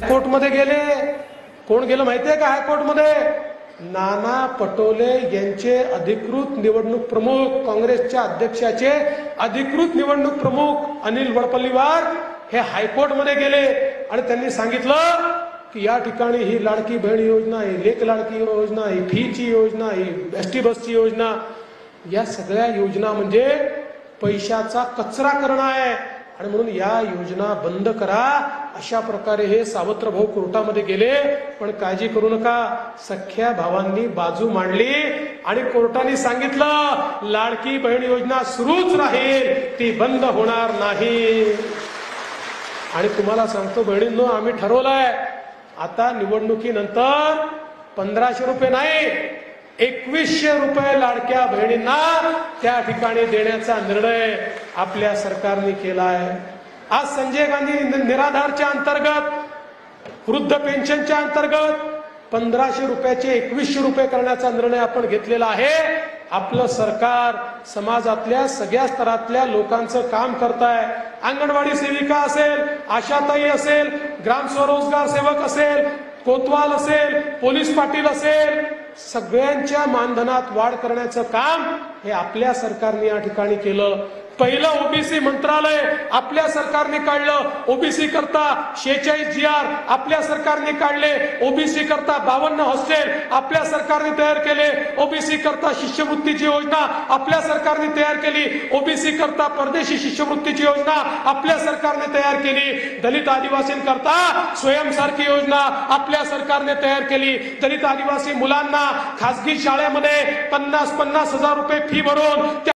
कोर्टमध्ये गेले. कोण गेलं माहितीये का हायकोर्टमध्ये? नाना पटोले यांचे अधिकृत निवडणूक प्रमुख, काँग्रेसच्या अध्यक्षाचे अधिकृत निवडणूक प्रमुख अनिल वडपल्लीवार हे हायकोर्टमध्ये गेले आणि त्यांनी सांगितलं की या ठिकाणी ही लाडकी बहीण योजना आहे, लेक लाडकी योजना आहे, फीची योजना आहे, एसटी बसची योजना, या सगळ्या योजना म्हणजे पैशाचा कचरा करणं आहे आणि म्हणून या योजना बंद करा, अशा प्रकारे हे सावत्र भाऊ कोर्टामध्ये गेले. पण काळजी करू नका, सख्या भावांनी बाजू मांडली आणि कोर्टाने सांगितलं लाडकी बहीण योजना सुरूच राहील, ती बंद होणार नाही. आणि तुम्हाला सांगतो बहिणींनो, आम्ही ठरवलंय आता निवडणुकीनंतर 1500 रुपये नाही, 2100 रुपये लाडक्या बहिणींना त्या ठिकाणी देण्याचा निर्णय आपल्या सरकारने केला आहे. आज संजय गांधी निराधारच्या अंतर्गत, वृद्ध पेन्शनच्या अंतर्गत 1500 रुपयाचे 2100 रुपये करण्याचा निर्णय आपण घेतलेला आहे. आपलं सरकार समाजातल्या सगळ्या स्तरातल्या लोकांचं काम करत आहे. अंगणवाडी सेविका असेल, आशाताई असेल, ग्राम स्वरोजगार सेवक असेल, कोतवाल असेल, पोलीस पाटील असेल, सगळ्यांच्या मानधनात वाढ करण्याचं काम हे आपल्या सरकारने या ठिकाणी केलं. पहिलं ओबीसी मंत्रालय आपल्या सरकारने काढलं, ओबीसी करता 46 GR आपल्या सरकारने काढले, ओबीसी करता 52 हॉस्टेल आपल्या सरकारने तयार केले, ओबीसी करता शिष्यवृत्तीची योजना आपल्या सरकारने तयार केली, ओबीसी करता परदेशी शिष्यवृत्तीची योजना आपल्या सरकारने तयार केली, दलित आदिवासींकरता स्वयंसारखी योजना आपल्या सरकारने तयार केली. दलित आदिवासी मुलांना खासगी शाळेमध्ये 50,000 रुपये फी भरून